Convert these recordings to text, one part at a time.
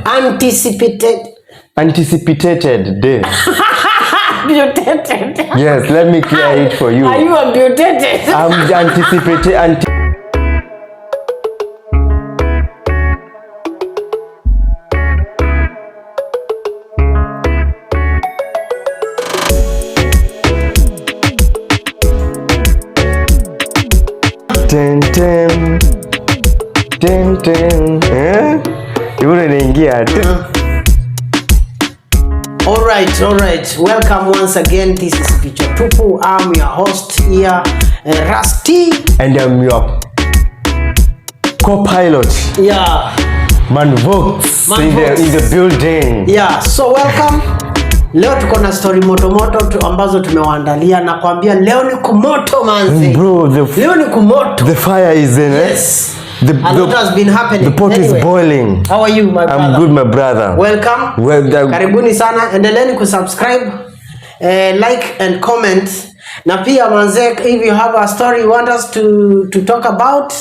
Anticipated day. Mutated. Yes, let me clear it for you. Are you mutated? I'm anticipated. All right. Welcome once again. This is Picha Tupu. I'm your host here, Rusty. And I'm your co-pilot. Yeah. Manvox in the building. Yeah. So welcome. Leo tuko na story moto ambazo tumewaandalia na kuambia leo ni kumoto manzi. Bro, leo ni kumoto. The fire is in it. Yes. A lot has been happening. The pot is boiling. How are you, my brother? I'm good, my brother. Welcome. Karibuni sana. Endeleeni kusubscribe, like and comment. Na pia manze, if you have a story you want us to talk about,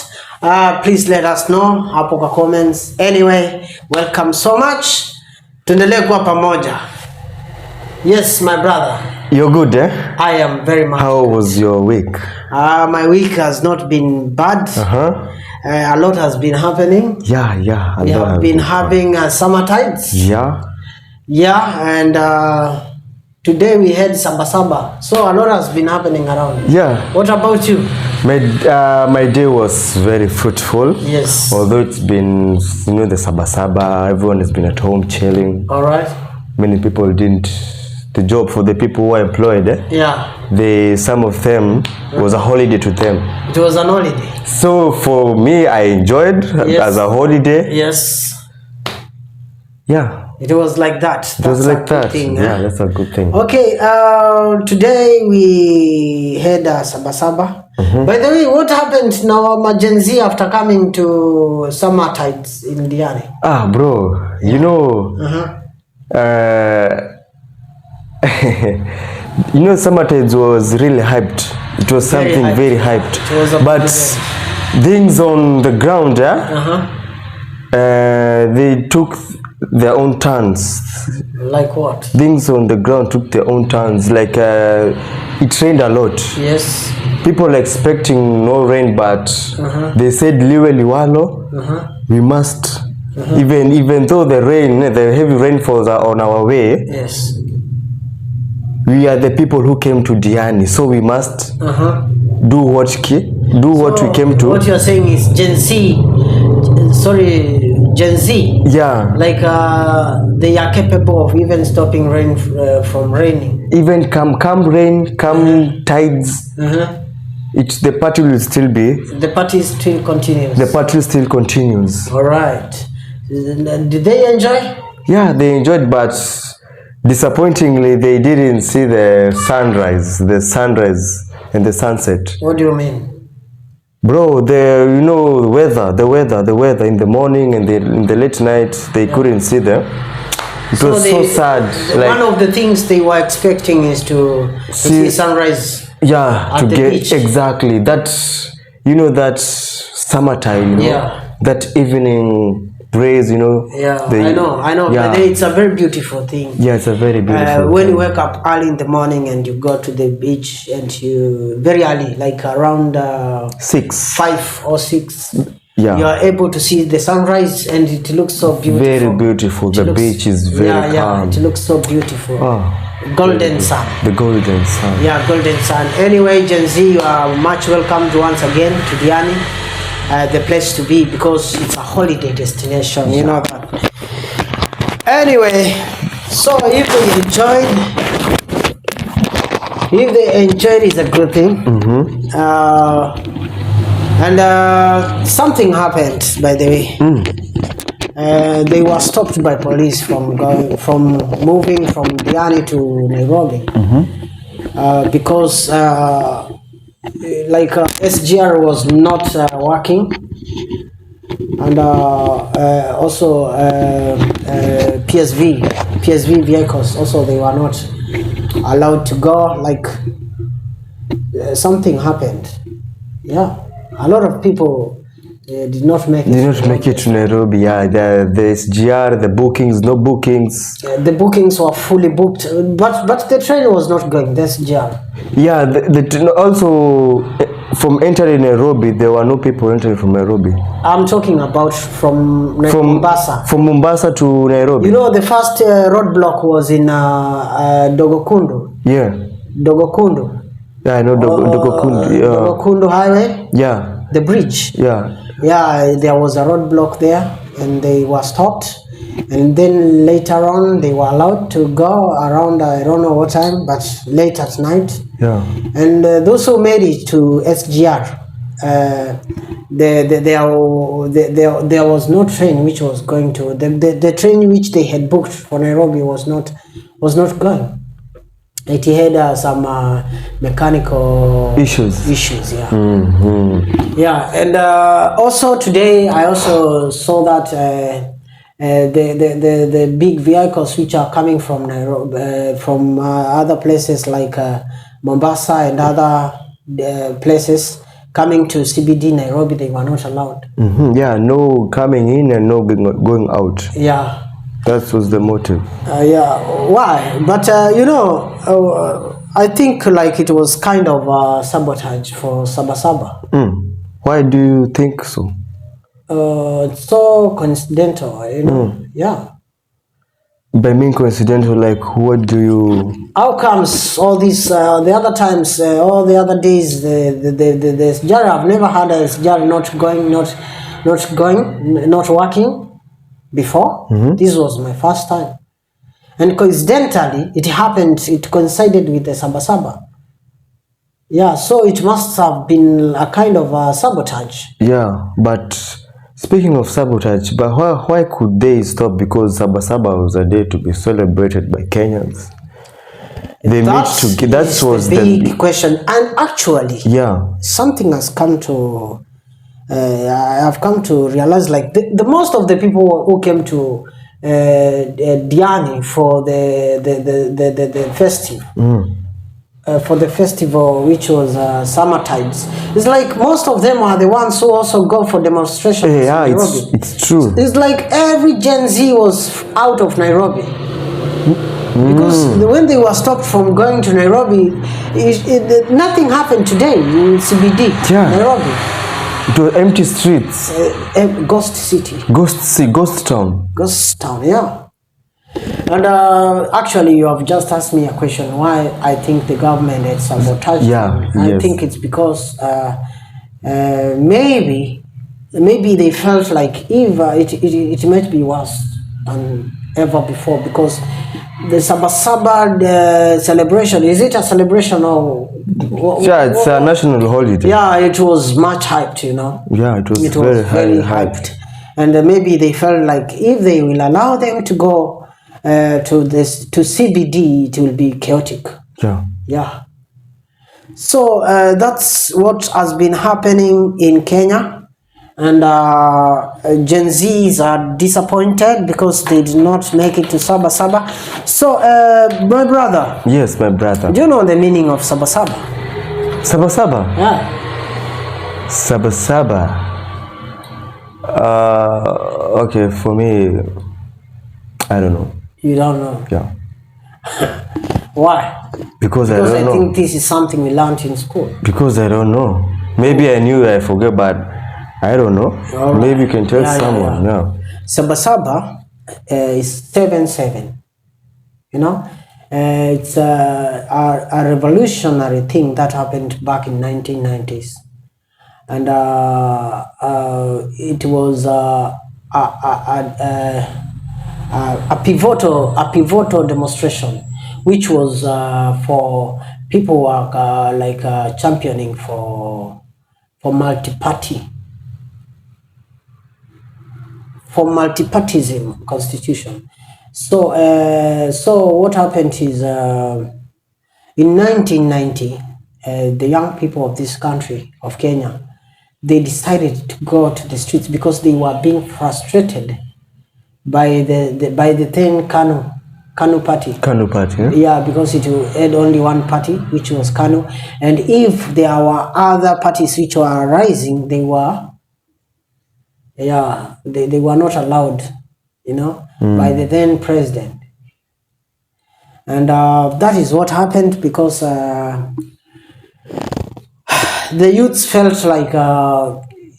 please let us know hapo kwa comments. Anyway, welcome so much. Tuendelee kuwa pamoja. Yes, my brother. You're good, eh? I am very much. How was your week? My week has not been bad. A lot has been happening. Yeah. We have been having summer tides. Yeah, and today we had Saba Saba. So a lot has been happening around. Yeah. What about you? My day was very fruitful. Yes. Although it's been, the Saba Saba, everyone has been at home chilling. All right. Many people didn't. The job for the people who are employed, yeah. Some of them was a holiday to them. It was an holiday. So for me, I enjoyed as a holiday. Yes. Yeah. It was like that. It was like that. Thing, yeah, that's a good thing. Okay. Today we had Saba Saba. By the way, what happened now, Gen Z, after coming to summer tides in Diani? Bro, summer tides was really hyped. It was something very hyped. But things on the ground, they took their own turns. Like what? Things on the ground took their own turns. Like it rained a lot. Yes. People are expecting no rain, but they said liwe liwalo, we must. Even though the heavy rainfalls are on our way. Yes. We are the people who came to Diani, so we must do what we came to. What you are saying is Gen Z. Gen Z. Yeah. Like they are capable of even stopping rain from raining. Even come rain, tides. The party will still be. The party still continues. The party still continues. All right. Did they enjoy? Yeah, they enjoyed, but disappointingly, they didn't see the sunrise and the sunset. What do you mean? Bro, the weather in the morning and in the late night, they couldn't see them. It was so sad. One of the things they were expecting is to see sunrise. Yeah, at to the get beach. Exactly that. That summertime. That evening. Praise, I know. Yeah. But it's a very beautiful thing. Yeah, it's a very beautiful when you wake up early in the morning and you go to the beach and you very early, like around 5 or 6, you are able to see the sunrise and it looks so beautiful. Very beautiful. The beach is very calm. It looks so beautiful. Golden sun. The golden sun. Yeah, golden sun. Anyway, Gen Z, you are much welcomed once again to Diani. The place to be because it's a holiday destination, you know that. Anyway, so if they enjoyed is a good thing. And something happened, by the way. They were stopped by police from moving from Diani to Nairobi because SGR was not working, and also PSV vehicles also, they were not allowed to go. Something happened. Yeah, a lot of people Did not make it. Did not make it to Nairobi. Yeah, the SGR, the bookings, no bookings. The bookings were fully booked, but the train was not going. The SGR. Yeah, also from entering Nairobi, there were no people entering from Nairobi. I'm talking about from Mombasa. From Mombasa to Nairobi. You know, the first roadblock was in Dogokundu. Yeah. Dogokundu. Yeah, I know Dogokundu. Dogokundu Highway. Yeah. The bridge. Yeah. Yeah, there was a roadblock there, and they were stopped. And then later on, they were allowed to go around, I don't know what time, but late at night. Yeah. And those who made it to SGR, there was no train which was going to, the train which they had booked for Nairobi was not going. It had some mechanical issues, yeah. Mm-hmm. Yeah, and also today I also saw that the big vehicles which are coming from Nairobi, from other places like Mombasa and other places coming to CBD Nairobi, they were not allowed. Mm-hmm. Yeah, no coming in and no going out. Yeah. That was the motive. Yeah, why? But you know, I think like it was kind of sabotage for Saba Saba. Why do you think so? It's so coincidental, you know. Yeah. By mean coincidental, like what do you? How comes all these the other times, all the other days, the SGR, I've never had a SGR not working before. This was my first time, and coincidentally it happened, it coincided with the Saba Saba. Yeah, so it must have been a kind of sabotage. Yeah, but speaking of sabotage, but why could they stop? Because Saba Saba was a day to be celebrated by Kenyans. They that was the big question. And actually, yeah, something has come to I have come to realize, like the most of the people who came to Diani for the festive, for the festival, which was summer times, it's like most of them are the ones who also go for demonstrations. Yeah, it's true. It's like every Gen Z was out of Nairobi. Because when they were stopped from going to Nairobi, nothing happened today in CBD, Nairobi. It was empty streets. Ghost city. Ghost town. Ghost town, yeah. And actually, you have just asked me a question why I think the government had sabotaged. Yeah, I think it's because maybe they felt like it might be worse than ever before, because the Saba Saba celebration, is it a celebration or? Yeah, it's a national holiday. Yeah, it was much hyped, you know. Yeah, it was very hyped. And maybe they felt like if they will allow them to go to CBD, it will be chaotic. Yeah. So that's what has been happening in Kenya. And Gen Zs are disappointed because they did not make it to Saba Saba. So, my brother. Yes, my brother. Do you know the meaning of Saba Saba? Saba Saba? Yeah. Saba Saba. Okay, for me, I don't know. You don't know? Yeah. Why? Because I don't know. I think this is something we learned in school. Because I don't know. Maybe I knew, I forget, but I don't know. Right. Maybe you can tell someone. Yeah. Saba Saba is 7-7. You know, it's a revolutionary thing that happened back in 1990s, and it was a pivotal demonstration, which was for people who are championing for multipartism constitution. So what happened is in 1990, the young people of this country, of Kenya, they decided to go to the streets because they were being frustrated by the then KANU party. KANU party, yeah? Yeah, because it had only one party, which was KANU, and if there were other parties which were rising, they were Yeah, they were not allowed, by the then president. And that is what happened because the youths felt like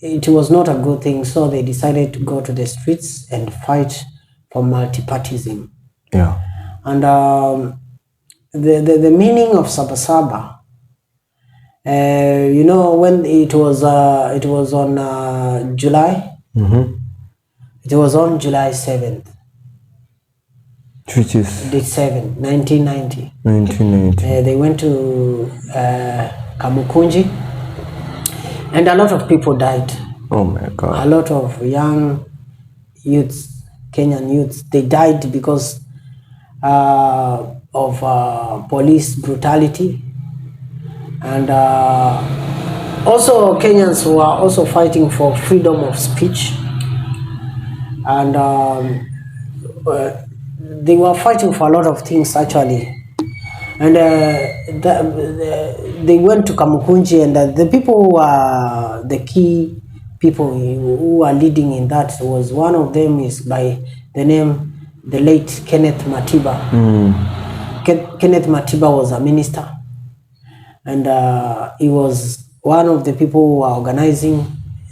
it was not a good thing, so they decided to go to the streets and fight for multipartyism. Yeah. And the meaning of Saba Saba, when it was on July. It was on July 7th. Which is? Date 7, 1990. 1990. They went to Kamukunji, and a lot of people died. Oh my God. A lot of young youths, Kenyan youths, they died because of police brutality. And also Kenyans were also fighting for freedom of speech. And they were fighting for a lot of things actually. And they went to Kamukunji, and the people who are the key people who are leading in that was, one of them is by the name, the late Kenneth Matiba. Kenneth Matiba was a minister, and he was one of the people who were organizing.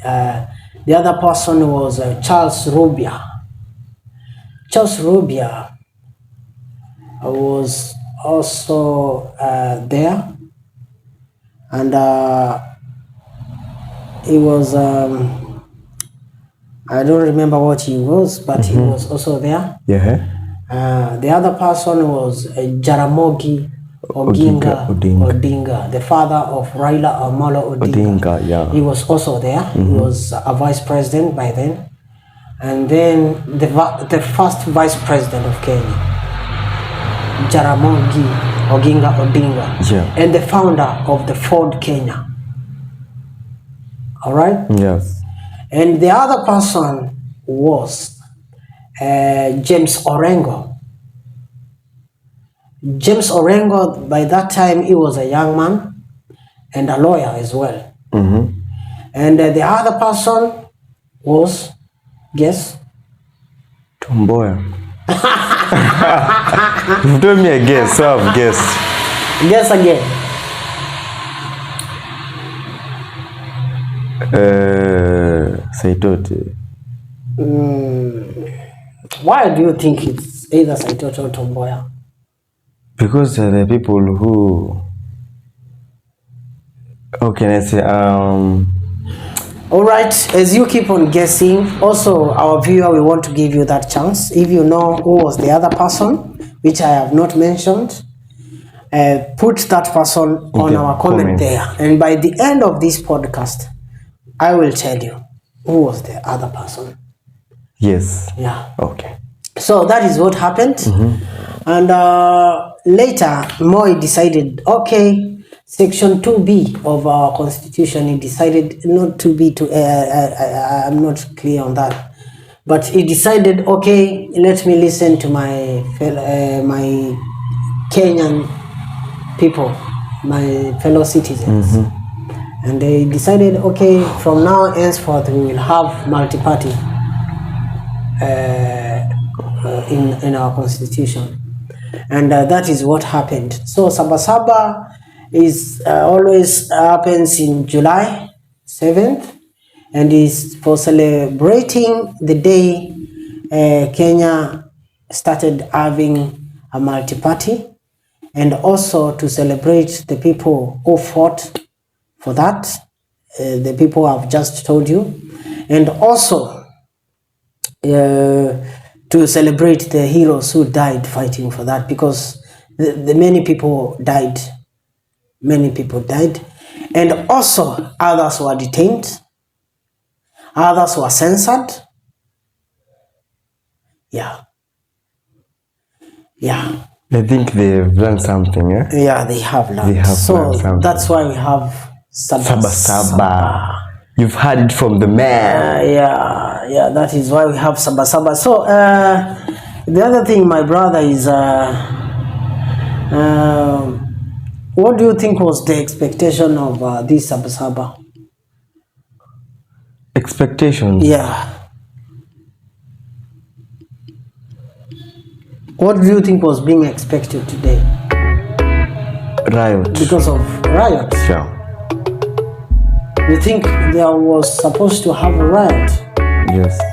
The other person was Charles Rubia. Charles Rubia was also there, and he was I don't remember what he was, but he was also there. Yeah. The other person was Jaramogi Odinga, the father of Raila Amolo Odinga. Yeah. He was also there. He was a vice president by then. And then the first vice president of Kenya, Jaramogi Oginga Odinga, and the founder of the Ford Kenya. All right? Yes. And the other person was James Orengo. James Orengo, by that time, he was a young man and a lawyer as well. And the other person was, guess? Tomboya. You've told me a guess, so I've guessed. Guess again. Saitoti. Why do you think it's either Saitoti or Tomboya? Because the people who, how can I say, all right, as you keep on guessing, also our viewer, we want to give you that chance. If you know who was the other person, which I have not mentioned, put that person on our comment there. And by the end of this podcast, I will tell you who was the other person. Yes. Yeah. Okay. So that is what happened. And later, Moi decided, okay, Section 2B of our constitution, he decided not to be I'm not clear on that, but he decided, okay, let me listen to my my Kenyan people, my fellow citizens. And they decided, okay, from now henceforth we will have multi-party in our constitution. And that is what happened. So Saba Saba is always happens in July 7th, and is for celebrating the day Kenya started having a multi-party, and also to celebrate the people who fought for that, the people I've just told you, and also to celebrate the heroes who died fighting for that, because the many people died. Many people died, and also others were detained, others were censored. Yeah. I think they've learned something, eh? Yeah, they have learned. Learned something. That's why we have Saba Saba. You've heard it from the man. Yeah, that is why we have Saba Saba. So the other thing, my brother, is what do you think was the expectation of this Saba Saba? Expectations. Yeah. What do you think was being expected today? Riot. Because of riots? Yeah. You think there was supposed to have a riot? Yes.